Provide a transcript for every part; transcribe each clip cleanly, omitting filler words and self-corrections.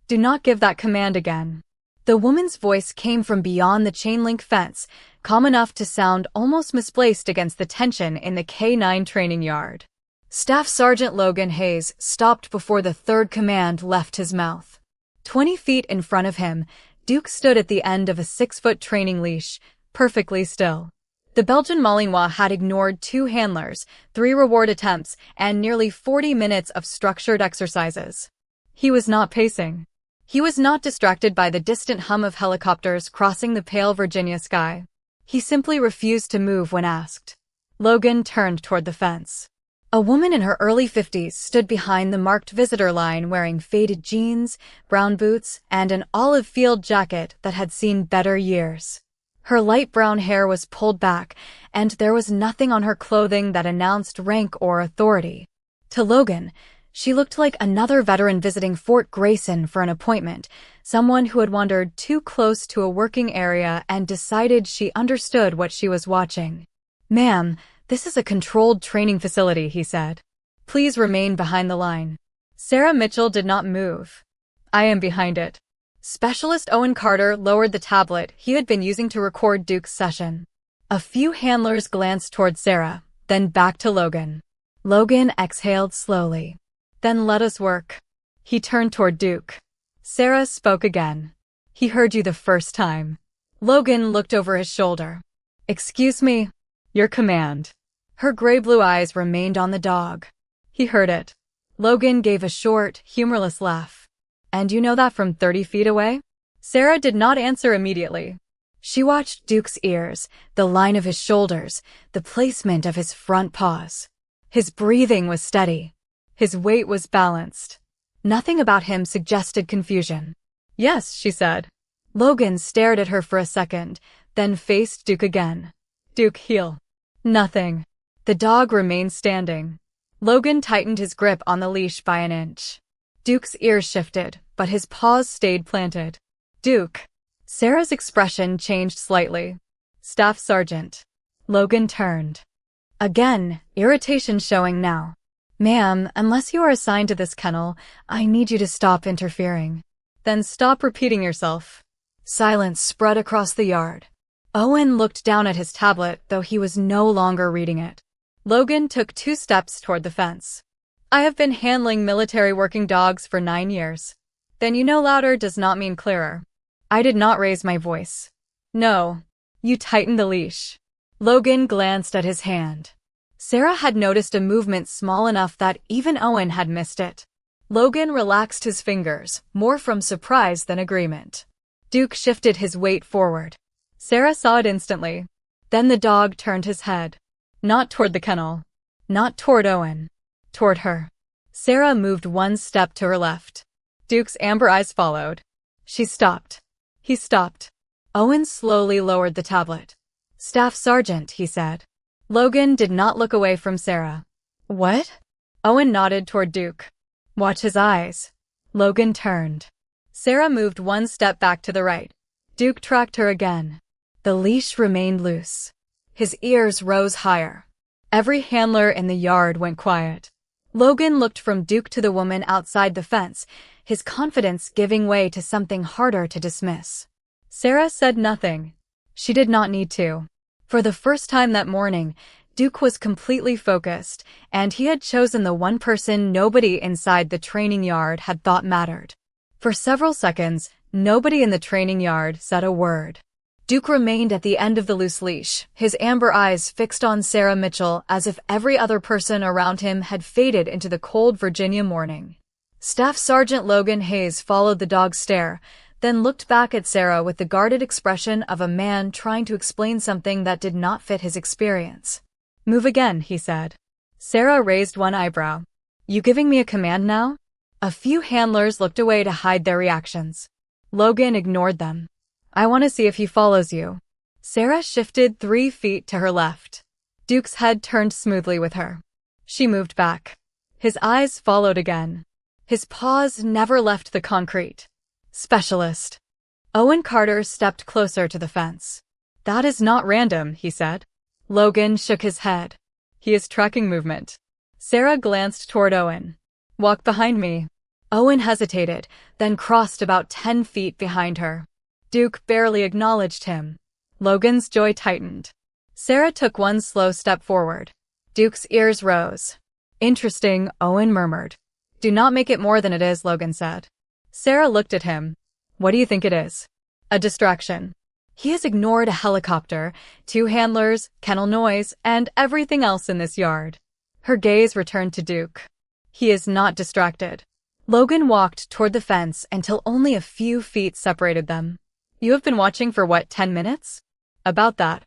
Do not give that command again. The woman's voice came from beyond the chain-link fence, calm enough to sound almost misplaced against the tension in the K-9 training yard. Staff Sergeant Logan Hayes stopped before the third command left his mouth. 20 feet in front of him, Duke stood at the end of a 6-foot training leash, perfectly still. The Belgian Malinois had ignored 2 handlers, 3 reward attempts, and nearly 40 minutes of structured exercises. He was not pacing. He was not distracted by the distant hum of helicopters crossing the pale Virginia sky. He simply refused to move when asked. Logan turned toward the fence. A woman in her early 50s stood behind the marked visitor line wearing faded jeans, brown boots, and an olive field jacket that had seen better years. Her light brown hair was pulled back, and there was nothing on her clothing that announced rank or authority. To Logan, she looked like another veteran visiting Fort Grayson for an appointment, someone who had wandered too close to a working area and decided she understood what she was watching. "Ma'am, this is a controlled training facility," he said. "Please remain behind the line." Sarah Mitchell did not move. "I am behind it." Specialist Owen Carter lowered the tablet he had been using to record Duke's session. A few handlers glanced toward Sarah, then back to Logan. Logan exhaled slowly. "Then let us work." He turned toward Duke. Sarah spoke again. "He heard you the first time." Logan looked over his shoulder. "Excuse me." "Your command." Her gray-blue eyes remained on the dog. He heard it. Logan gave a short, humorless laugh. "And you know that from 30 feet away?" Sarah did not answer immediately. She watched Duke's ears, the line of his shoulders, the placement of his front paws. His breathing was steady. His weight was balanced. Nothing about him suggested confusion. "Yes," she said. Logan stared at her for a second, then faced Duke again. "Duke, heel." Nothing. The dog remained standing. Logan tightened his grip on the leash by an inch. Duke's ears shifted, but his paws stayed planted. "Duke." Sarah's expression changed slightly. "Staff Sergeant." Logan turned. Again, irritation showing now. "Ma'am, unless you are assigned to this kennel, I need you to stop interfering." "Then stop repeating yourself." Silence spread across the yard. Owen looked down at his tablet, though he was no longer reading it. Logan took 2 steps toward the fence. "I have been handling military working dogs for 9 years. Then you know louder does not mean clearer." I did not raise my voice. "No." "You tightened the leash." Logan glanced at his hand. Sarah had noticed a movement small enough that even Owen had missed it. Logan relaxed his fingers, more from surprise than agreement. Duke shifted his weight forward. Sarah saw it instantly. Then the dog turned his head. Not toward the kennel. Not toward Owen. Toward her. Sarah moved 1 step to her left. Duke's amber eyes followed. She stopped. He stopped. Owen slowly lowered the tablet. "Staff Sergeant," he said. Logan did not look away from Sarah. "What?" Owen nodded toward Duke. "Watch his eyes." Logan turned. Sarah moved 1 step back to the right. Duke tracked her again. The leash remained loose. His ears rose higher. Every handler in the yard went quiet. Logan looked from Duke to the woman outside the fence, his confidence giving way to something harder to dismiss. Sarah said nothing. She did not need to. For the first time that morning, Duke was completely focused, and he had chosen the one person nobody inside the training yard had thought mattered. For several seconds, nobody in the training yard said a word. Duke remained at the end of the loose leash, his amber eyes fixed on Sarah Mitchell as if every other person around him had faded into the cold Virginia morning. Staff Sergeant Logan Hayes followed the dog's stare, then looked back at Sarah with the guarded expression of a man trying to explain something that did not fit his experience. "Move again," he said. Sarah raised 1 eyebrow. "You giving me a command now?" A few handlers looked away to hide their reactions. Logan ignored them. "I want to see if he follows you." Sarah shifted 3 feet to her left. Duke's head turned smoothly with her. She moved back. His eyes followed again. His paws never left the concrete. "Specialist." Owen Carter stepped closer to the fence. "That is not random," he said. Logan shook his head. "He is tracking movement." Sarah glanced toward Owen. "Walk behind me." Owen hesitated, then crossed about 10 feet behind her. Duke barely acknowledged him. Logan's jaw tightened. Sarah took one slow step forward. Duke's ears rose. Interesting, Owen murmured. Do not make it more than it is, Logan said. Sarah looked at him. What do you think it is? A distraction. He has ignored a helicopter, 2 handlers, kennel noise, and everything else in this yard. Her gaze returned to Duke. He is not distracted. Logan walked toward the fence until only a few feet separated them. You have been watching for what, 10 minutes? About that.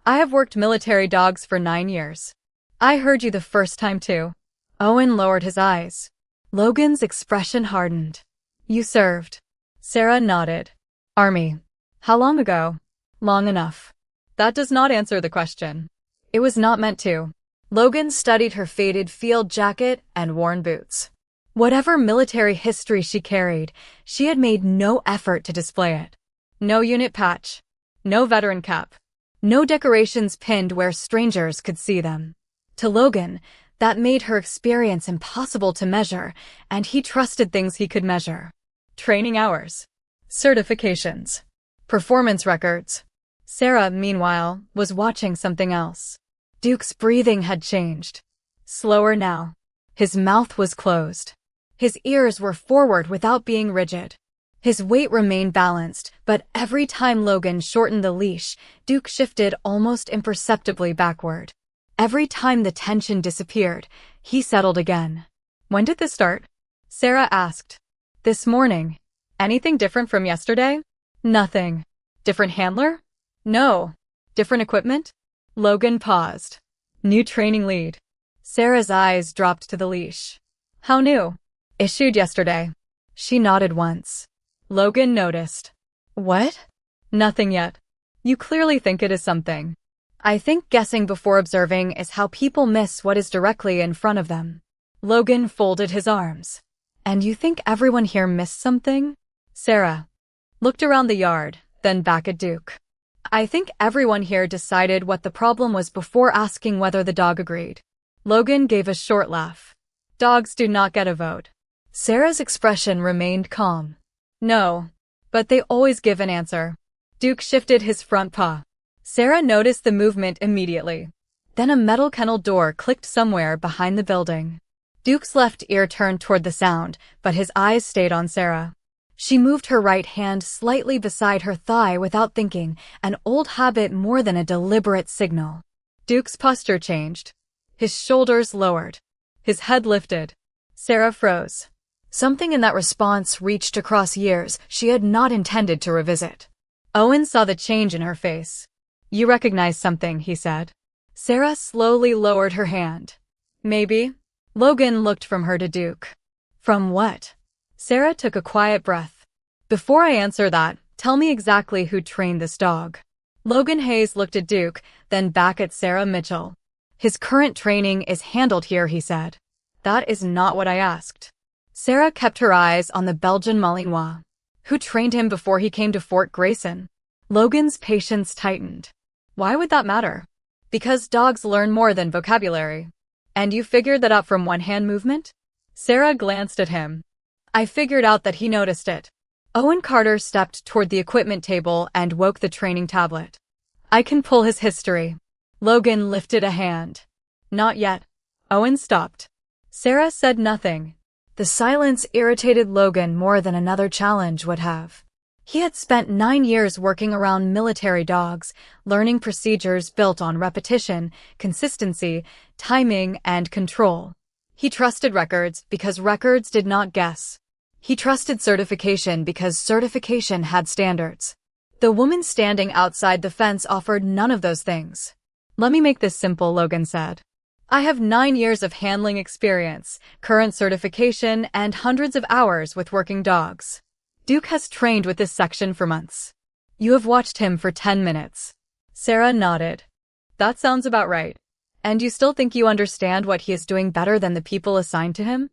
I have worked military dogs for 9 years. I heard you the first time too. Owen lowered his eyes. Logan's expression hardened. You served. Sarah nodded. Army. How long ago? Long enough. That does not answer the question. It was not meant to. Logan studied her faded field jacket and worn boots. Whatever military history she carried, she had made no effort to display it. No unit patch. No veteran cap. No decorations pinned where strangers could see them. To Logan, that made her experience impossible to measure, and he trusted things he could measure. Training hours. Certifications. Performance records. Sarah, meanwhile, was watching something else. Duke's breathing had changed. Slower now. His mouth was closed. His ears were forward without being rigid. His weight remained balanced, but every time Logan shortened the leash, Duke shifted almost imperceptibly backward. Every time the tension disappeared, he settled again. When did this start? Sarah asked. This morning. Anything different from yesterday? Nothing. Different handler? No. Different equipment? Logan paused. New training lead. Sarah's eyes dropped to the leash. How new? Issued yesterday. She nodded once. Logan noticed. What? Nothing yet. You clearly think it is something. I think guessing before observing is how people miss what is directly in front of them. Logan folded his arms. And you think everyone here missed something? Sarah looked around the yard, then back at Duke. I think everyone here decided what the problem was before asking whether the dog agreed. Logan gave a short laugh. Dogs do not get a vote. Sarah's expression remained calm. No, but they always give an answer. Duke shifted his front paw. Sarah noticed the movement immediately. Then a metal kennel door clicked somewhere behind the building. Duke's left ear turned toward the sound, but his eyes stayed on Sarah. She moved her right hand slightly beside her thigh without thinking, an old habit more than a deliberate signal. Duke's posture changed. His shoulders lowered. His head lifted. Sarah froze. Something in that response reached across years she had not intended to revisit. Owen saw the change in her face. You recognize something, he said. Sarah slowly lowered her hand. Maybe. Logan looked from her to Duke. From what? Sarah took a quiet breath. Before I answer that, tell me exactly who trained this dog. Logan Hayes looked at Duke, then back at Sarah Mitchell. His current training is handled here, he said. That is not what I asked. Sarah kept her eyes on the Belgian Malinois. Who trained him before he came to Fort Grayson? Logan's patience tightened. Why would that matter? Because dogs learn more than vocabulary. And you figured that out from one-hand movement? Sarah glanced at him. I figured out that he noticed it. Owen Carter stepped toward the equipment table and woke the training tablet. I can pull his history. Logan lifted a hand. Not yet. Owen stopped. Sarah said nothing. The silence irritated Logan more than another challenge would have. He had spent 9 years working around military dogs, learning procedures built on repetition, consistency, timing, and control. He trusted records because records did not guess. He trusted certification because certification had standards. The woman standing outside the fence offered none of those things. Let me make this simple, Logan said. I have 9 years of handling experience, current certification, and hundreds of hours with working dogs. Duke has trained with this section for months. You have watched him for 10 minutes. Sarah nodded. That sounds about right. And you still think you understand what he is doing better than the people assigned to him?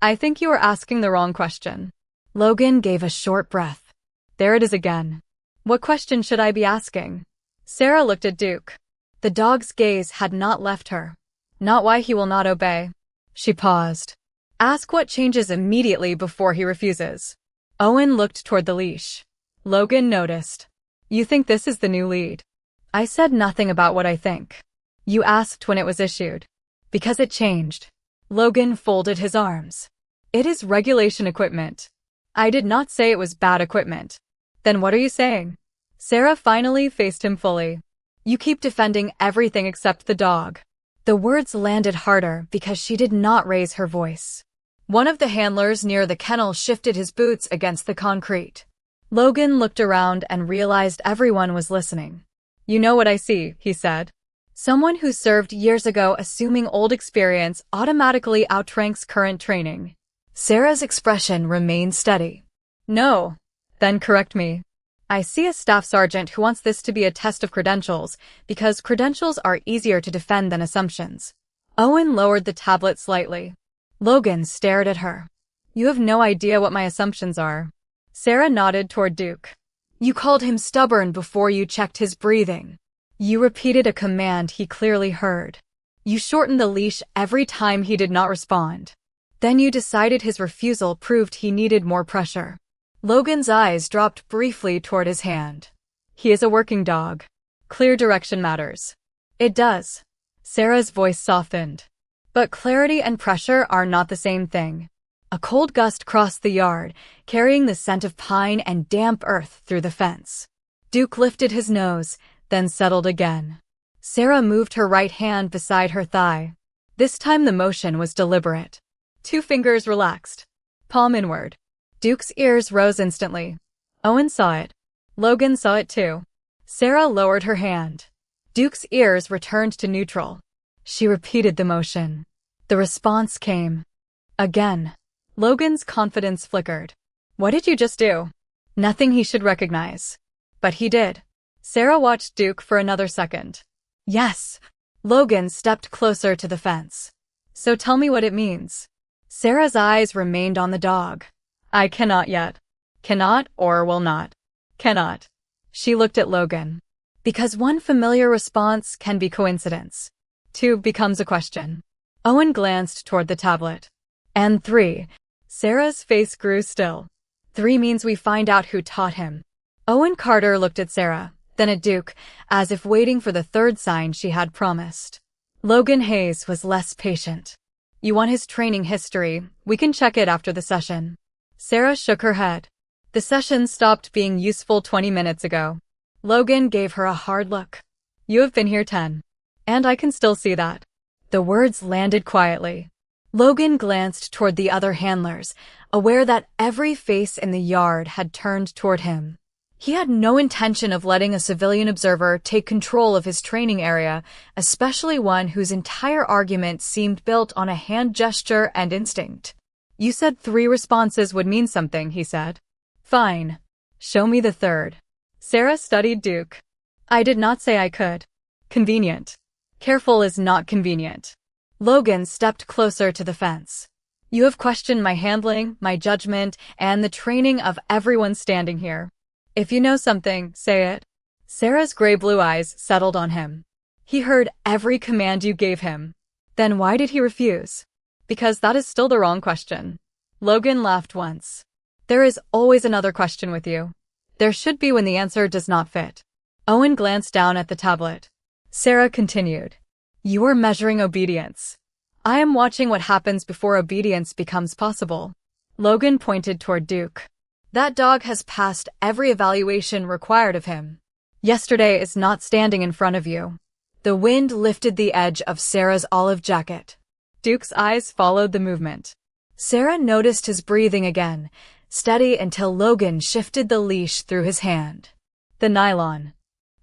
I think you are asking the wrong question. Logan gave a short breath. There it is again. What question should I be asking? Sarah looked at Duke. The dog's gaze had not left her. Not why he will not obey. She paused. Ask what changes immediately before he refuses. Owen looked toward the leash. Logan noticed. You think this is the new lead? I said nothing about what I think. You asked when it was issued. Because it changed. Logan folded his arms. It is regulation equipment. I did not say it was bad equipment. Then what are you saying? Sarah finally faced him fully. You keep defending everything except the dog. The words landed harder because she did not raise her voice. One of the handlers near the kennel shifted his boots against the concrete. Logan looked around and realized everyone was listening. You know what I see, he said. Someone who served years ago assuming old experience automatically outranks current training. Sarah's expression remained steady. No. Then correct me. I see a staff sergeant who wants this to be a test of credentials because credentials are easier to defend than assumptions. Owen lowered the tablet slightly. Logan stared at her. You have no idea what my assumptions are. Sarah nodded toward Duke. You called him stubborn before you checked his breathing. You repeated a command he clearly heard. You shortened the leash every time he did not respond. Then you decided his refusal proved he needed more pressure. Logan's eyes dropped briefly toward his hand. He is a working dog. Clear direction matters. It does. Sarah's voice softened. But clarity and pressure are not the same thing. A cold gust crossed the yard, carrying the scent of pine and damp earth through the fence. Duke lifted his nose, then settled again. Sarah moved her right hand beside her thigh. This time the motion was deliberate. 2 fingers relaxed. Palm inward. Duke's ears rose instantly. Owen saw it. Logan saw it too. Sarah lowered her hand. Duke's ears returned to neutral. She repeated the motion. The response came. Again. Logan's confidence flickered. What did you just do? Nothing he should recognize. But he did. Sarah watched Duke for another second. Yes. Logan stepped closer to the fence. So tell me what it means. Sarah's eyes remained on the dog. I cannot yet. Cannot or will not. Cannot. She looked at Logan. Because one familiar response can be coincidence. 2 becomes a question. Owen glanced toward the tablet. And 3. Sarah's face grew still. 3 means we find out who taught him. Owen Carter looked at Sarah, then at Duke, as if waiting for the 3rd sign she had promised. Logan Hayes was less patient. You want his training history? We can check it after the session. Sarah shook her head. The session stopped being useful 20 minutes ago. Logan gave her a hard look. You have been here 10. And I can still see that. The words landed quietly. Logan glanced toward the other handlers, aware that every face in the yard had turned toward him. He had no intention of letting a civilian observer take control of his training area, especially one whose entire argument seemed built on a hand gesture and instinct. You said 3 responses would mean something, he said. Fine. Show me the 3rd. Sarah studied Duke. I did not say I could. Convenient. Careful is not convenient. Logan stepped closer to the fence. You have questioned my handling, my judgment, and the training of everyone standing here. If you know something, say it. Sarah's gray-blue eyes settled on him. He heard every command you gave him. Then why did he refuse? Because that is still the wrong question. Logan laughed once. There is always another question with you. There should be when the answer does not fit. Owen glanced down at the tablet. Sarah continued. You are measuring obedience. I am watching what happens before obedience becomes possible. Logan pointed toward Duke. That dog has passed every evaluation required of him. Yesterday is not standing in front of you. The wind lifted the edge of Sarah's olive jacket. Duke's eyes followed the movement. Sarah noticed his breathing again, steady until Logan shifted the leash through his hand. The nylon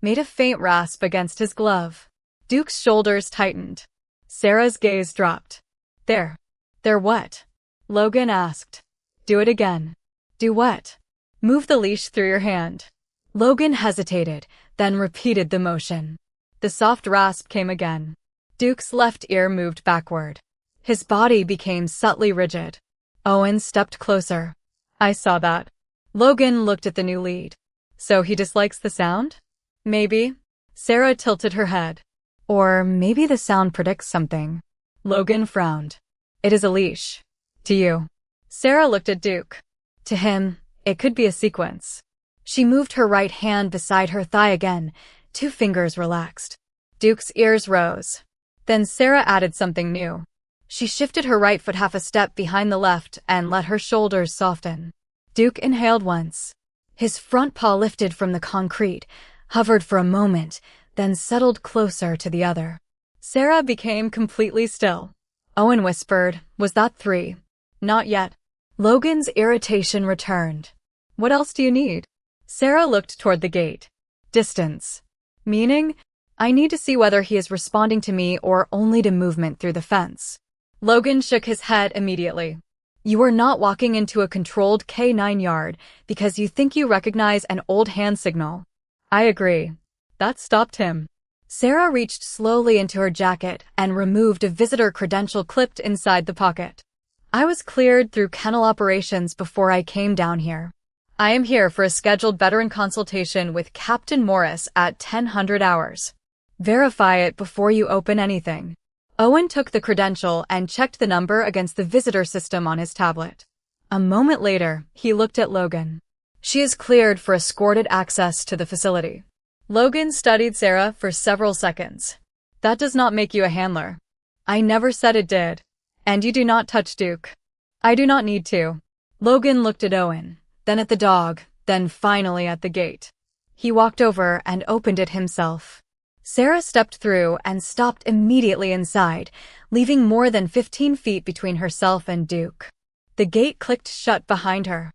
made a faint rasp against his glove. Duke's shoulders tightened. Sarah's gaze dropped. There what? Logan asked. Do it again. Do what? Move the leash through your hand. Logan hesitated, then repeated the motion. The soft rasp came again. Duke's left ear moved backward. His body became subtly rigid. Owen stepped closer. I saw that. Logan looked at the new lead. So he dislikes the sound? Maybe. Sarah tilted her head. Or maybe the sound predicts something. Logan frowned. It is a leash. To you. Sarah looked at Duke. To him, it could be a sequence. She moved her right hand beside her thigh again, 2 fingers relaxed. Duke's ears rose. Then Sarah added something new. She shifted her right foot half a step behind the left and let her shoulders soften. Duke inhaled once. His front paw lifted from the concrete, hovered for a moment, then settled closer to the other. Sarah became completely still. Owen whispered, "Was that 3? Not yet." Logan's irritation returned. "What else do you need?" Sarah looked toward the gate. "Distance." "Meaning?" "I need to see whether he is responding to me or only to movement through the fence." Logan shook his head immediately. "You are not walking into a controlled K9 yard because you think you recognize an old hand signal." "I agree." That stopped him. Sarah reached slowly into her jacket and removed a visitor credential clipped inside the pocket. "I was cleared through kennel operations before I came down here. I am here for a scheduled veteran consultation with Captain Morris at 1000 hours. Verify it before you open anything." Owen took the credential and checked the number against the visitor system on his tablet. A moment later, he looked at Logan. "She is cleared for escorted access to the facility." Logan studied Sarah for several seconds. "That does not make you a handler." "I never said it did." "And you do not touch Duke." "I do not need to." Logan looked at Owen, then at the dog, then finally at the gate. He walked over and opened it himself. Sarah stepped through and stopped immediately inside, leaving more than 15 feet between herself and Duke. The gate clicked shut behind her.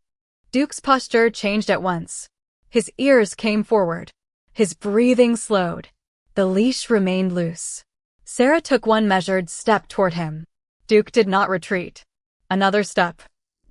Duke's posture changed at once. His ears came forward. His breathing slowed. The leash remained loose. Sarah took one measured step toward him. Duke did not retreat. Another step.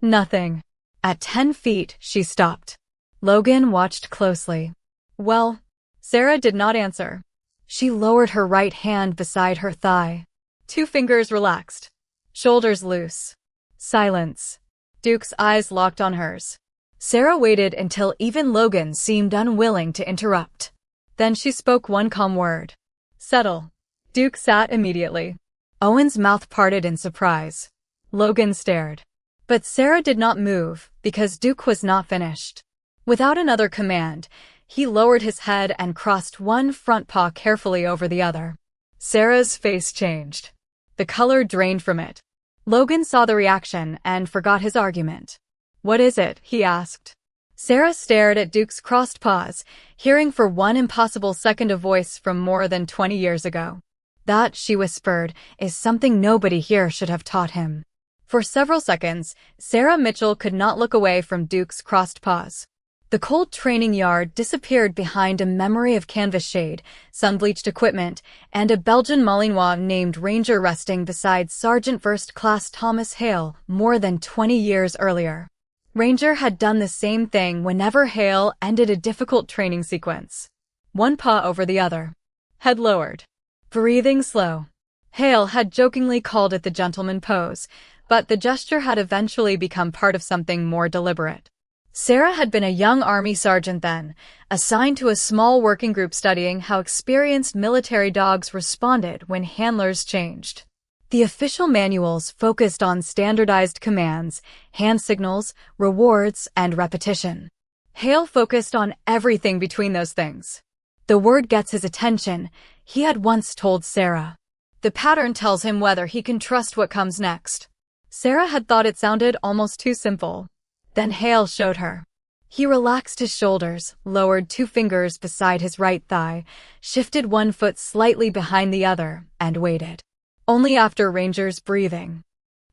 Nothing. At 10 feet, she stopped. Logan watched closely. "Well?" Sarah did not answer. She lowered her right hand beside her thigh. 2 fingers relaxed. Shoulders loose. Silence. Duke's eyes locked on hers. Sarah waited until even Logan seemed unwilling to interrupt. Then she spoke one calm word. "Settle." Duke sat immediately. Owen's mouth parted in surprise. Logan stared. But Sarah did not move because Duke was not finished. Without another command, he lowered his head and crossed one front paw carefully over the other. Sarah's face changed. The color drained from it. Logan saw the reaction and forgot his argument. "What is it?" he asked. Sarah stared at Duke's crossed paws, hearing for one impossible second a voice from more than 20 years ago. "That," she whispered, "is something nobody here should have taught him." For several seconds, Sarah Mitchell could not look away from Duke's crossed paws. The cold training yard disappeared behind a memory of canvas shade, sun-bleached equipment, and a Belgian Malinois named Ranger resting beside Sergeant First Class Thomas Hale more than 20 years earlier. Ranger had done the same thing whenever Hale ended a difficult training sequence. One paw over the other. Head lowered. Breathing slow. Hale had jokingly called it the gentleman pose, but the gesture had eventually become part of something more deliberate. Sarah had been a young Army sergeant then, assigned to a small working group studying how experienced military dogs responded when handlers changed. The official manuals focused on standardized commands, hand signals, rewards, and repetition. Hale focused on everything between those things. "The word gets his attention," he had once told Sarah. "The pattern tells him whether he can trust what comes next." Sarah had thought it sounded almost too simple. Then Hale showed her. He relaxed his shoulders, lowered 2 fingers beside his right thigh, shifted one foot slightly behind the other, and waited. Only after Ranger's breathing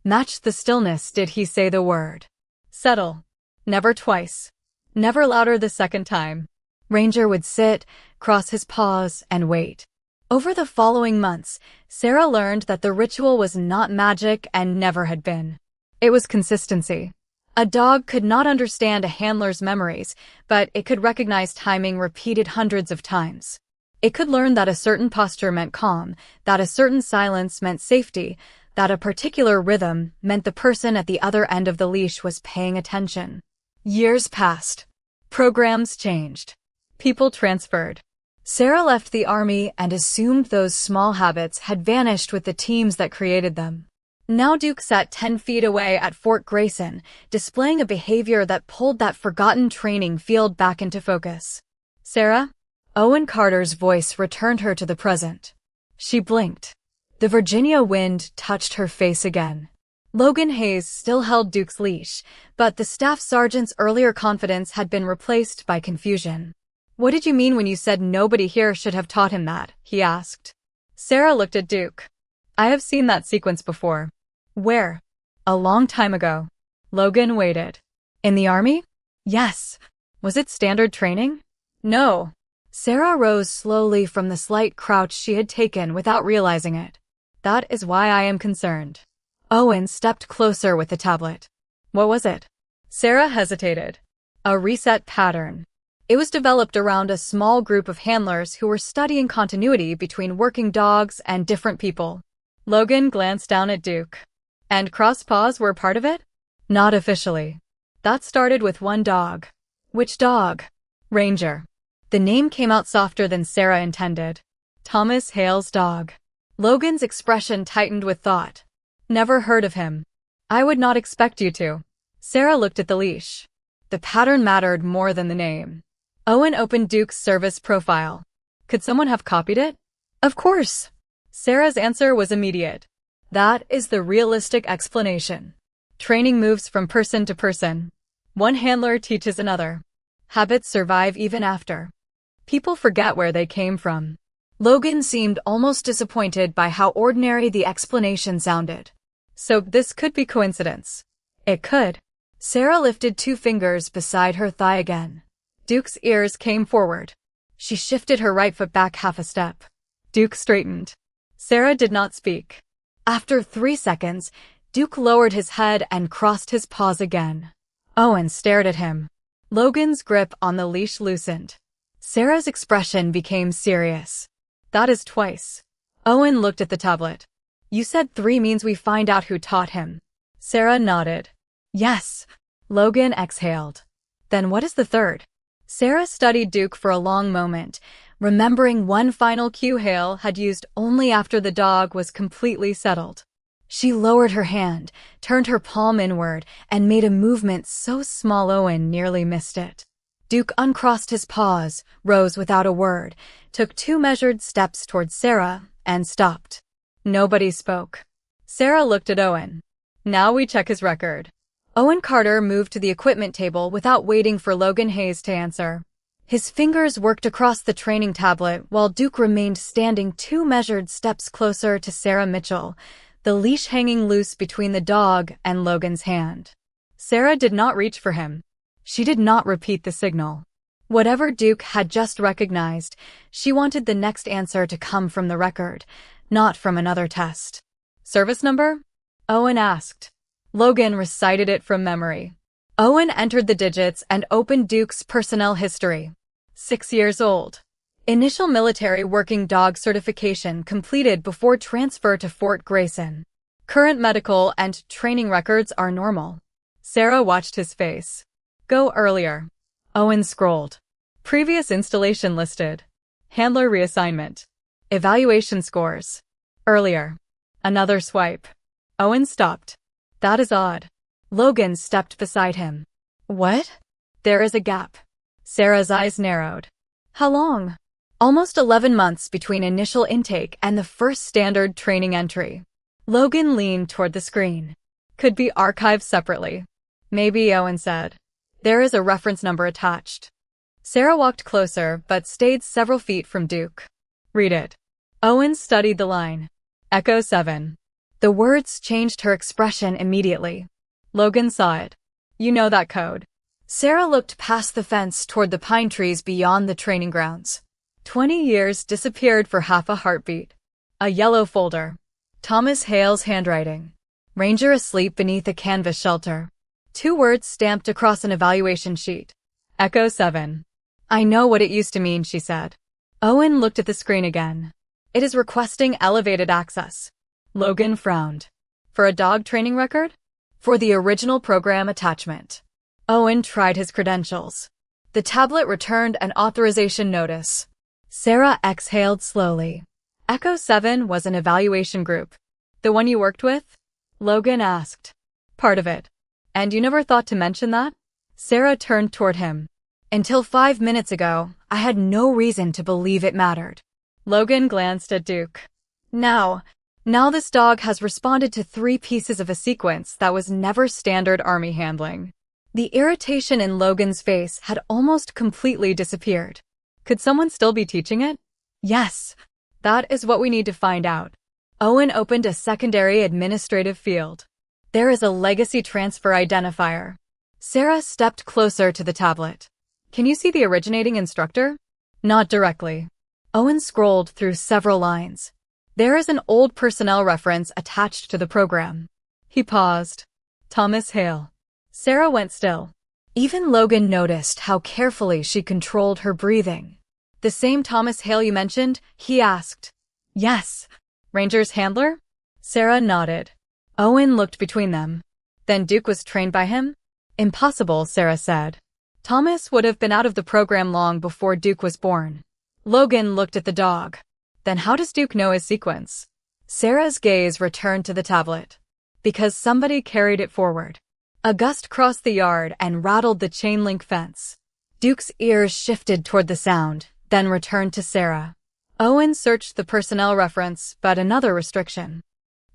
matched the stillness did he say the word. "Settle." Never twice. Never louder the second time. Ranger would sit, cross his paws, and wait. Over the following months, Sarah learned that the ritual was not magic and never had been. It was consistency. A dog could not understand a handler's memories, but it could recognize timing repeated hundreds of times. It could learn that a certain posture meant calm, that a certain silence meant safety, that a particular rhythm meant the person at the other end of the leash was paying attention. Years passed. Programs changed. People transferred. Sarah left the Army and assumed those small habits had vanished with the teams that created them. Now Duke sat 10 feet away at Fort Grayson, displaying a behavior that pulled that forgotten training field back into focus. Sarah? Owen Carter's voice returned her to the present. She blinked. The Virginia wind touched her face again. Logan Hayes still held Duke's leash, but the staff sergeant's earlier confidence had been replaced by confusion. "What did you mean when you said nobody here should have taught him that?" he asked. Sarah looked at Duke. "I have seen that sequence before." "Where?" "A long time ago." Logan waited. "In the army?" "Yes." "Was it standard training?" "No." Sarah rose slowly from the slight crouch she had taken without realizing it. "That is why I am concerned." Owen stepped closer with the tablet. "What was it?" Sarah hesitated. "A reset pattern. It was developed around a small group of handlers who were studying continuity between working dogs and different people." Logan glanced down at Duke. "And cross paws were part of it?" "Not officially. That started with one dog." "Which dog?" "Ranger." The name came out softer than Sarah intended. "Thomas Hale's dog." Logan's expression tightened with thought. "Never heard of him." "I would not expect you to." Sarah looked at the leash. The pattern mattered more than the name. Owen opened Duke's service profile. "Could someone have copied it?" "Of course." Sarah's answer was immediate. "That is the realistic explanation. Training moves from person to person. One handler teaches another. Habits survive even after. People forget where they came from." Logan seemed almost disappointed by how ordinary the explanation sounded. "So this could be coincidence." "It could." Sarah lifted 2 fingers beside her thigh again. Duke's ears came forward. She shifted her right foot back half a step. Duke straightened. Sarah did not speak. After 3 seconds, Duke lowered his head and crossed his paws again. Owen stared at him. Logan's grip on the leash loosened. Sarah's expression became serious. "That is twice." Owen looked at the tablet. "You said 3 means we find out who taught him." Sarah nodded. "Yes." Logan exhaled. "Then what is the 3rd?" Sarah studied Duke for a long moment, remembering one final cue Hale had used only after the dog was completely settled. She lowered her hand, turned her palm inward, and made a movement so small Owen nearly missed it. Duke uncrossed his paws, rose without a word, took 2 measured steps towards Sarah, and stopped. Nobody spoke. Sarah looked at Owen. "Now we check his record." Owen Carter moved to the equipment table without waiting for Logan Hayes to answer. His fingers worked across the training tablet while Duke remained standing 2 measured steps closer to Sarah Mitchell, the leash hanging loose between the dog and Logan's hand. Sarah did not reach for him. She did not repeat the signal. Whatever Duke had just recognized, she wanted the next answer to come from the record, not from another test. "Service number?" Owen asked. Logan recited it from memory. Owen entered the digits and opened Duke's personnel history. 6 years old. Initial military working dog certification completed before transfer to Fort Grayson. Current medical and training records are normal. Sarah watched his face. "Go earlier." Owen scrolled. Previous installation listed. Handler reassignment. Evaluation scores. Earlier. Another swipe. Owen stopped. "That is odd." Logan stepped beside him. "What?" "There is a gap." Sarah's eyes narrowed. "How long?" "Almost 11 months between initial intake and the first standard training entry." Logan leaned toward the screen. "Could be archived separately." "Maybe," Owen said. "There is a reference number attached." Sarah walked closer but stayed several feet from Duke. "Read it." Owen studied the line. "Echo 7. The words changed her expression immediately. Logan saw it. "You know that code." Sarah looked past the fence toward the pine trees beyond the training grounds. 20 years disappeared for half a heartbeat. A yellow folder. Thomas Hale's handwriting. Ranger asleep beneath a canvas shelter. 2 words stamped across an evaluation sheet. Echo 7. "I know what it used to mean," she said. Owen looked at the screen again. "It is requesting elevated access." Logan frowned. "For a dog training record?" "For the original program attachment." Owen tried his credentials. The tablet returned an authorization notice. Sarah exhaled slowly. Echo 7 was an evaluation group. "The one you worked with?" Logan asked. Part of it. And you never thought to mention that? Sarah turned toward him. Until 5 minutes ago, I had no reason to believe it mattered. Logan glanced at Duke. Now this dog has responded to 3 pieces of a sequence that was never standard army handling. The irritation in Logan's face had almost completely disappeared. Could someone still be teaching it? Yes. That is what we need to find out. Owen opened a secondary administrative field. There is a legacy transfer identifier. Sarah stepped closer to the tablet. Can you see the originating instructor? Not directly. Owen scrolled through several lines. There is an old personnel reference attached to the program. He paused. Thomas Hale. Sarah went still. Even Logan noticed how carefully she controlled her breathing. The same Thomas Hale you mentioned? He asked. Yes. Ranger's handler? Sarah nodded. Owen looked between them. Then Duke was trained by him? Impossible, Sarah said. Thomas would have been out of the program long before Duke was born. Logan looked at the dog. Then how does Duke know his sequence? Sarah's gaze returned to the tablet. Because somebody carried it forward. A gust crossed the yard and rattled the chain-link fence. Duke's ears shifted toward the sound, then returned to Sarah. Owen searched the personnel reference, but another restriction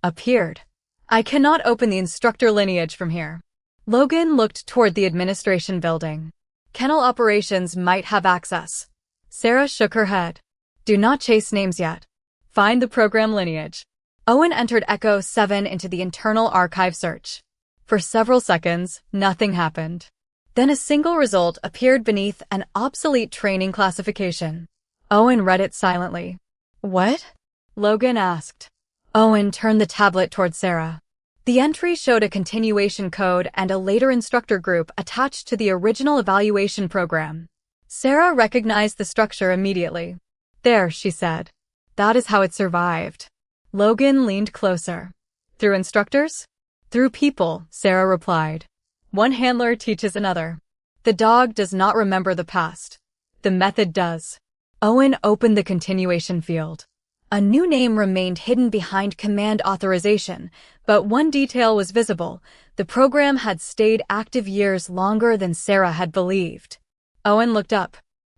appeared. I cannot open the instructor lineage from here. Logan looked toward the administration building. Kennel operations might have access. Sarah shook her head. Do not chase names yet. Find the program lineage. Owen entered Echo 7 into the internal archive search. For several seconds, nothing happened. Then a single result appeared beneath an obsolete training classification. Owen read it silently. What? Logan asked. Owen turned the tablet toward Sarah. The entry showed a continuation code and a later instructor group attached to the original evaluation program. Sarah recognized the structure immediately. There, she said. That is how it survived. Logan leaned closer. Through instructors? Through people, Sarah replied. One handler teaches another. The dog does not remember the past. The method does. Owen opened the continuation field. A new name remained hidden behind command authorization, but one detail was visible. The program had stayed active years longer than Sarah had believed. Owen looked up.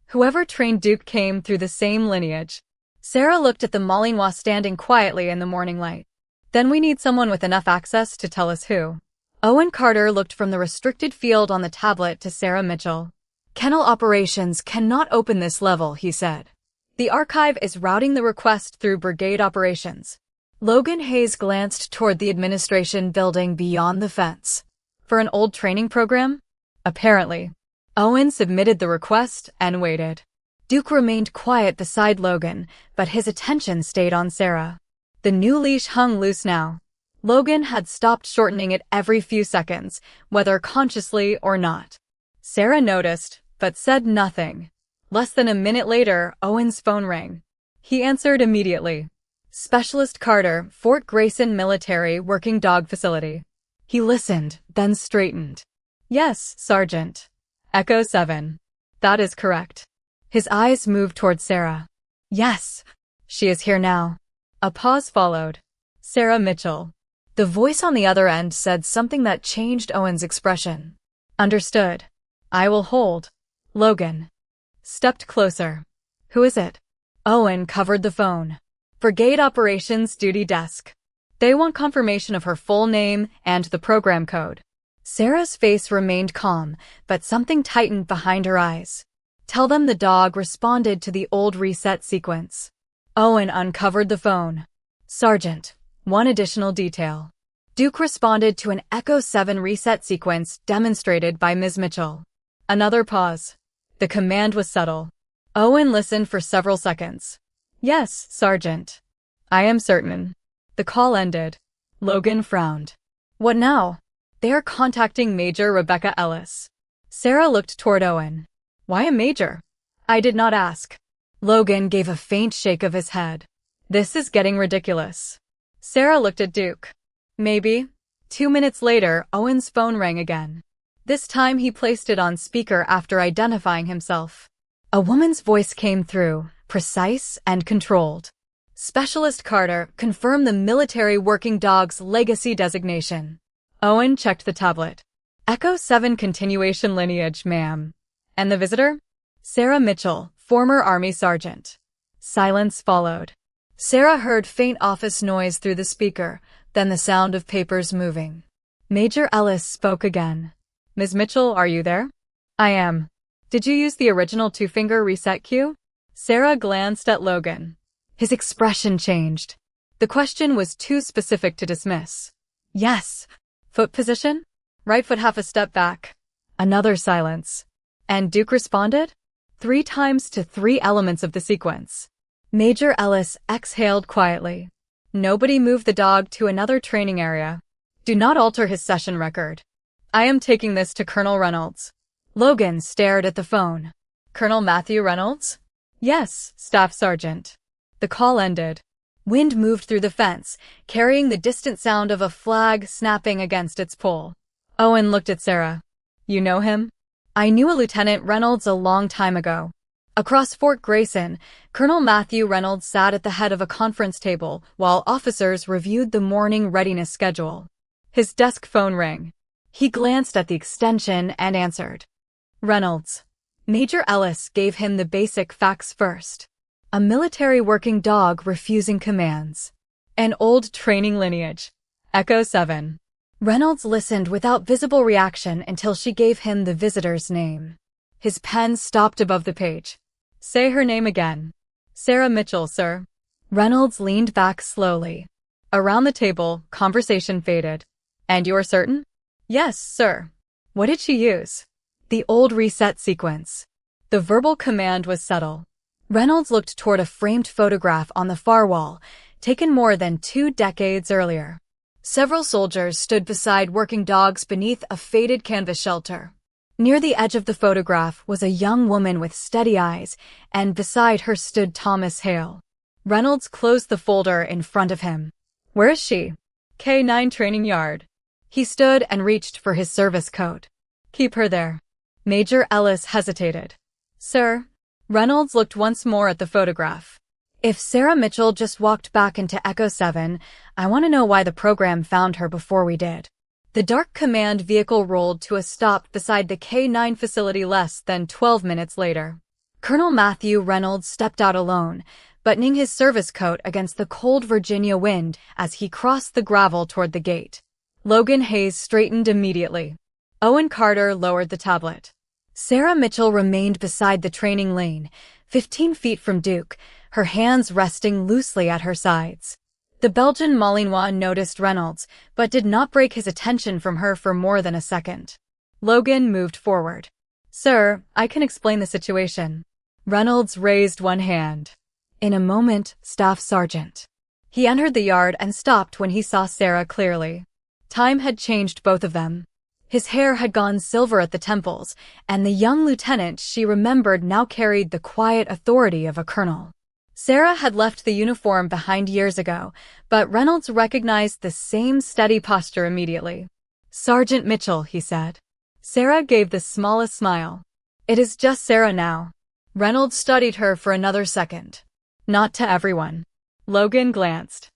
Whoever trained Duke came through the same lineage. Sarah looked at the Malinois standing quietly in the morning light. Then we need someone with enough access to tell us who. Owen Carter looked from the restricted field on the tablet to Sarah Mitchell. Kennel operations cannot open this level, he said. The archive is routing the request through brigade operations. Logan Hayes glanced toward the administration building beyond the fence. For an old training program? Apparently. Owen submitted the request and waited. Duke remained quiet beside Logan, but his attention stayed on Sarah. The new leash hung loose now. Logan had stopped shortening it every few seconds, whether consciously or not. Sarah noticed, but said nothing. Less than a minute later, Owen's phone rang. He answered immediately. Specialist Carter, Fort Grayson Military Working Dog Facility. He listened, then straightened. Yes, Sergeant. Echo 7. That is correct. His eyes moved toward Sarah. Yes. She is here now. A pause followed. Sarah Mitchell. The voice on the other end said something that changed Owen's expression. Understood. I will hold. Logan stepped closer. Who is it? Owen covered the phone. Brigade Operations Duty Desk. They want confirmation of her full name and the program code. Sarah's face remained calm, but something tightened behind her eyes. Tell them the dog responded to the old reset sequence. Owen uncovered the phone. Sergeant, one additional detail. Duke responded to an Echo 7 reset sequence demonstrated by Ms. Mitchell. Another pause. The command was subtle. Owen listened for several seconds. Yes, Sergeant. I am certain. The call ended. Logan frowned. What now? They are contacting Major Rebecca Ellis. Sarah looked toward Owen. Why a major? I did not ask. Logan gave a faint shake of his head. This is getting ridiculous. Sarah looked at Duke. Maybe. 2 minutes later, Owen's phone rang again. This time he placed it on speaker after identifying himself. A woman's voice came through, precise and controlled. Specialist Carter, confirm the military working dog's legacy designation. Owen checked the tablet. Echo 7 continuation lineage, ma'am. And the visitor? Sarah Mitchell, former Army sergeant. Silence followed. Sarah heard faint office noise through the speaker, then the sound of papers moving. Major Ellis spoke again. Ms. Mitchell, are you there? I am. Did you use the original two-finger reset cue? Sarah glanced at Logan. His expression changed. The question was too specific to dismiss. Yes. Foot position? Right foot half a step back. Another silence. And Duke responded? 3 times to 3 elements of the sequence. Major Ellis exhaled quietly. Nobody move the dog to another training area. Do not alter his session record. I am taking this to Colonel Reynolds. Logan stared at the phone. Colonel Matthew Reynolds? Yes, Staff Sergeant. The call ended. Wind moved through the fence, carrying the distant sound of a flag snapping against its pole. Owen looked at Sarah. You know him? I knew a Lieutenant Reynolds a long time ago. Across Fort Grayson, Colonel Matthew Reynolds sat at the head of a conference table while officers reviewed the morning readiness schedule. His desk phone rang. He glanced at the extension and answered. Reynolds. Major Ellis gave him the basic facts first. A military working dog refusing commands. An old training lineage. Echo 7. Reynolds listened without visible reaction until she gave him the visitor's name. His pen stopped above the page. Say her name again. Sarah Mitchell, sir. Reynolds leaned back slowly. Around the table, conversation faded. And you're certain? Yes, sir. What did she use? The old reset sequence. The verbal command was subtle. Reynolds looked toward a framed photograph on the far wall, taken more than 2 decades earlier. Several soldiers stood beside working dogs beneath a faded canvas shelter. Near the edge of the photograph was a young woman with steady eyes, and beside her stood Thomas Hale. Reynolds closed the folder in front of him. Where is she? K9 training yard. He stood and reached for his service coat. Keep her there. Major Ellis hesitated. Sir? Reynolds looked once more at the photograph. If Sarah Mitchell just walked back into Echo 7, I want to know why the program found her before we did. The dark command vehicle rolled to a stop beside the K9 facility less than 12 minutes later. Colonel Matthew Reynolds stepped out alone, buttoning his service coat against the cold Virginia wind as he crossed the gravel toward the gate. Logan Hayes straightened immediately. Owen Carter lowered the tablet. Sarah Mitchell remained beside the training lane, 15 feet from Duke, her hands resting loosely at her sides. The Belgian Malinois noticed Reynolds, but did not break his attention from her for more than a second. Logan moved forward. Sir, I can explain the situation. Reynolds raised one hand. In a moment, Staff Sergeant. He entered the yard and stopped when he saw Sarah clearly. Time had changed both of them. His hair had gone silver at the temples, and the young lieutenant she remembered now carried the quiet authority of a colonel. Sarah had left the uniform behind years ago, but Reynolds recognized the same steady posture immediately. Sergeant Mitchell, he said. Sarah gave the smallest smile. It is just Sarah now. Reynolds studied her for another second. Not to everyone. Logan glanced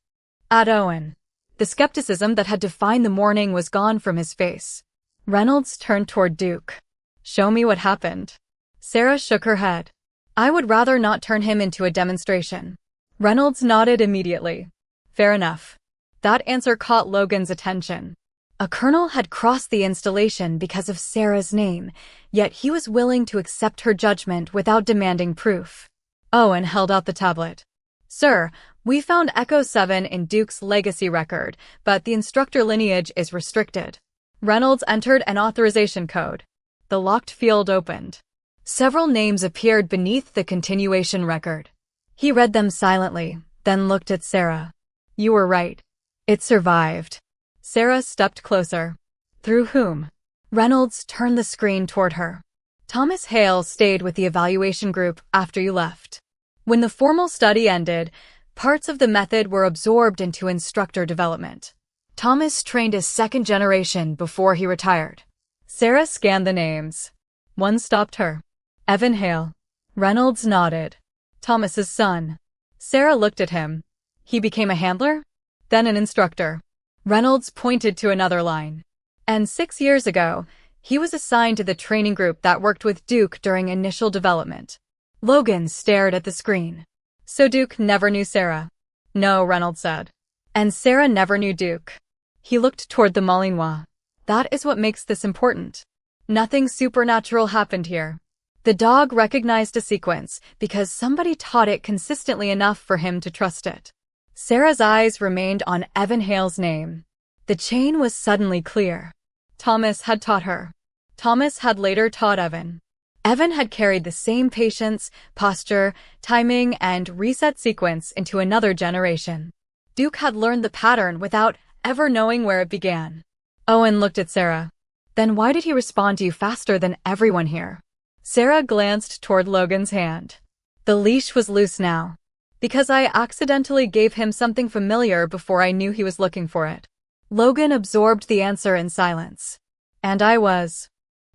at Owen. The skepticism that had defined the morning was gone from his face. Reynolds turned toward Duke. Show me what happened. Sarah shook her head. I would rather not turn him into a demonstration. Reynolds nodded immediately. Fair enough. That answer caught Logan's attention. A colonel had crossed the installation because of Sarah's name, yet he was willing to accept her judgment without demanding proof. Owen held out the tablet. Sir, we found Echo 7 in Duke's legacy record, but the instructor lineage is restricted. Reynolds entered an authorization code. The locked field opened. Several names appeared beneath the continuation record. He read them silently, then looked at Sarah. You were right. It survived. Sarah stepped closer. Through whom? Reynolds turned the screen toward her. Thomas Hale stayed with the evaluation group after you left. When the formal study ended, parts of the method were absorbed into instructor development. Thomas trained as second generation before he retired. Sarah scanned the names. One stopped her. Evan Hale. Reynolds nodded. Thomas's son. Sarah looked at him. He became a handler? Then an instructor. Reynolds pointed to another line. And 6 years ago, he was assigned to the training group that worked with Duke during initial development. Logan stared at the screen. So Duke never knew Sarah? No, Reynolds said. And Sarah never knew Duke. He looked toward the Malinois. That is what makes this important. Nothing supernatural happened here. The dog recognized a sequence because somebody taught it consistently enough for him to trust it. Sarah's eyes remained on Evan Hale's name. The chain was suddenly clear. Thomas had taught her. Thomas had later taught Evan. Evan had carried the same patience, posture, timing, and reset sequence into another generation. Duke had learned the pattern without ever knowing where it began. Owen looked at Sarah. Then why did he respond to you faster than everyone here? Sarah glanced toward Logan's hand. The leash was loose now. Because I accidentally gave him something familiar before I knew he was looking for it. Logan absorbed the answer in silence. And I was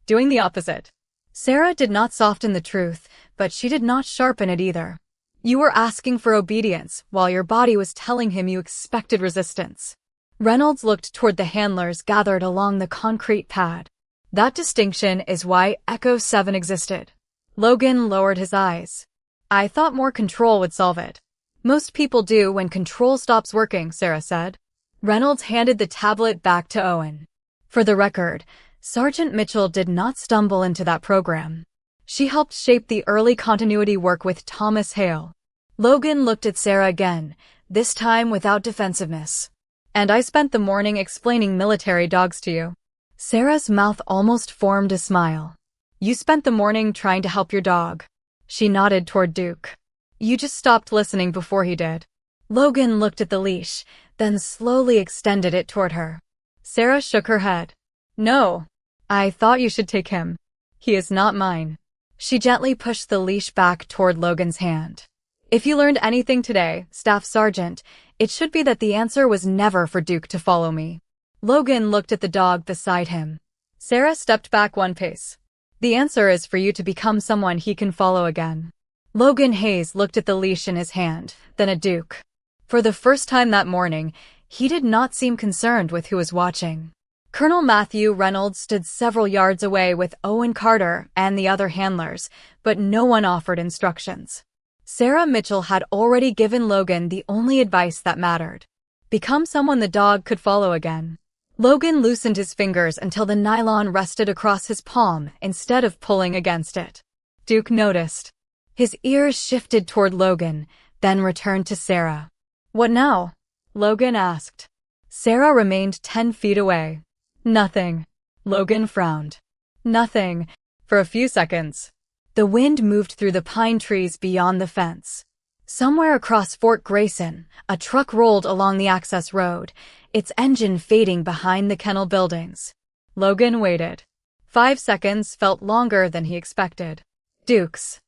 doing the opposite. Sarah did not soften the truth, but she did not sharpen it either. You were asking for obedience, while your body was telling him you expected resistance. Reynolds looked toward the handlers gathered along the concrete pad. That distinction is why Echo 7 existed. Logan lowered his eyes. I thought more control would solve it. Most people do when control stops working, Sarah said. Reynolds handed the tablet back to Owen. For the record, Sergeant Mitchell did not stumble into that program. She helped shape the early continuity work with Thomas Hale. Logan looked at Sarah again, this time without defensiveness. And I spent the morning explaining military dogs to you. Sarah's mouth almost formed a smile. You spent the morning trying to help your dog. She nodded toward Duke. You just stopped listening before he did. Logan looked at the leash, then slowly extended it toward her. Sarah shook her head. No. I thought you should take him. He is not mine. She gently pushed the leash back toward Logan's hand. If you learned anything today, Staff Sergeant, it should be that the answer was never for Duke to follow me. Logan looked at the dog beside him. Sarah stepped back one pace. The answer is for you to become someone he can follow again. Logan Hayes looked at the leash in his hand, then at Duke. For the first time that morning, he did not seem concerned with who was watching. Colonel Matthew Reynolds stood several yards away with Owen Carter and the other handlers, but no one offered instructions. Sarah Mitchell had already given Logan the only advice that mattered. Become someone the dog could follow again. Logan loosened his fingers until the nylon rested across his palm instead of pulling against it. Duke noticed. His ears shifted toward Logan, then returned to Sarah. What now? Logan asked. Sarah remained 10 feet away. Nothing. Logan frowned. Nothing. For a few seconds. The wind moved through the pine trees beyond the fence. Somewhere across Fort Grayson, a truck rolled along the access road, its engine fading behind the kennel buildings. Logan waited. 5 seconds felt longer than he expected. Duke's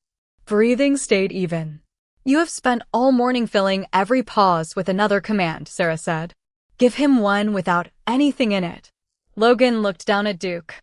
breathing stayed even. You have spent all morning filling every pause with another command, Sarah said. Give him one without anything in it. Logan looked down at Duke.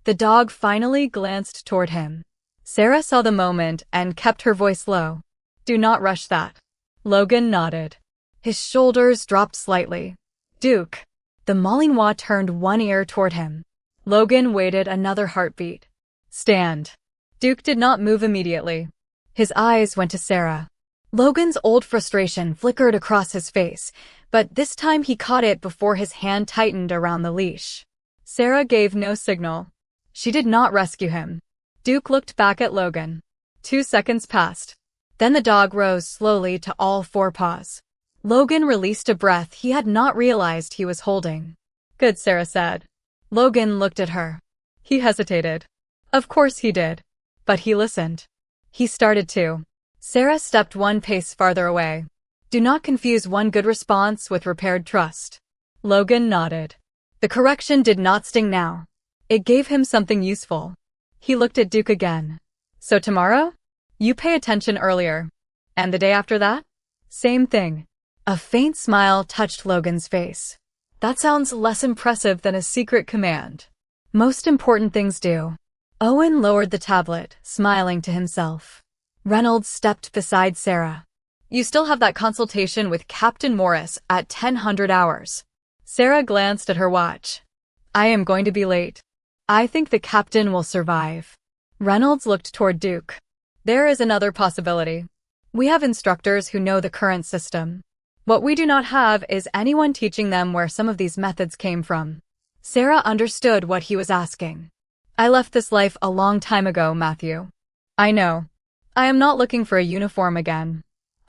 The dog finally glanced toward him. Sarah saw the moment and kept her voice low. Do not rush that. Logan nodded. His shoulders dropped slightly. Duke. The Malinois turned one ear toward him. Logan waited another heartbeat. Stand. Duke did not move immediately. His eyes went to Sarah. Logan's old frustration flickered across his face, but this time he caught it before his hand tightened around the leash. Sarah gave no signal. She did not rescue him. Duke looked back at Logan. 2 seconds passed. Then the dog rose slowly to all 4 paws. Logan released a breath he had not realized he was holding. Good, Sarah said. Logan looked at her. He hesitated. Of course he did. But he listened. He started to. Sarah stepped 1 pace farther away. Do not confuse one good response with repaired trust. Logan nodded. The correction did not sting now. It gave him something useful. He looked at Duke again. So tomorrow? You pay attention earlier. And the day after that? Same thing. A faint smile touched Logan's face. That sounds less impressive than a secret command. Most important things do. Owen lowered the tablet, smiling to himself. Reynolds stepped beside Sarah. You still have that consultation with Captain Morris at 1000 hours. Sarah glanced at her watch. I am going to be late. I think the captain will survive. Reynolds looked toward Duke. There is another possibility. We have instructors who know the current system. What we do not have is anyone teaching them where some of these methods came from. Sarah understood what he was asking. I left this life a long time ago, Matthew. I know. I am not looking for a uniform again.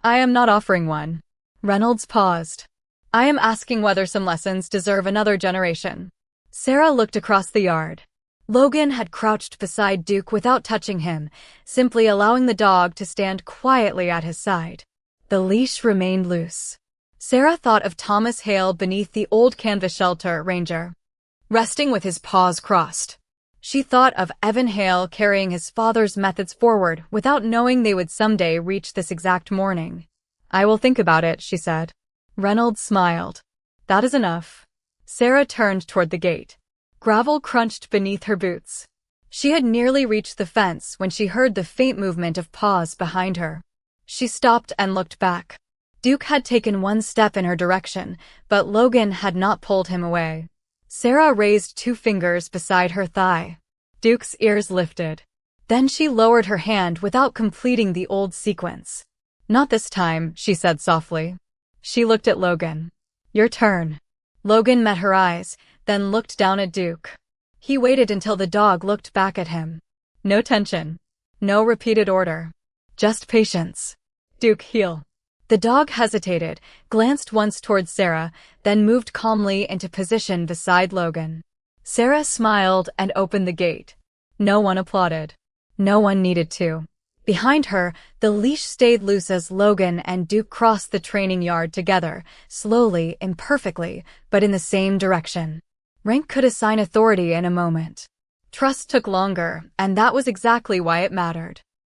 I am not offering one. Reynolds paused. I am asking whether some lessons deserve another generation. Sarah looked across the yard. Logan had crouched beside Duke without touching him, simply allowing the dog to stand quietly at his side. The leash remained loose. Sarah thought of Thomas Hale beneath the old canvas shelter ranger, resting with his paws crossed. She thought of Evan Hale carrying his father's methods forward without knowing they would someday reach this exact morning. I will think about it, she said. Reynolds smiled. That is enough. Sarah turned toward the gate. Gravel crunched beneath her boots. She had nearly reached the fence when she heard the faint movement of paws behind her. She stopped and looked back. Duke had taken one step in her direction, but Logan had not pulled him away. Sarah raised 2 fingers beside her thigh. Duke's ears lifted. Then she lowered her hand without completing the old sequence. Not this time, she said softly. She looked at Logan. Your turn. Logan met her eyes, then looked down at Duke. He waited until the dog looked back at him. No tension. No repeated order. Just patience. Duke, heel. The dog hesitated, glanced once towards Sarah, then moved calmly into position beside Logan. Sarah smiled and opened the gate. No one applauded. No one needed to. Behind her, the leash stayed loose as Logan and Duke crossed the training yard together, slowly, imperfectly, but in the same direction. Rank could assign authority in a moment. Trust took longer, and that was exactly why it mattered.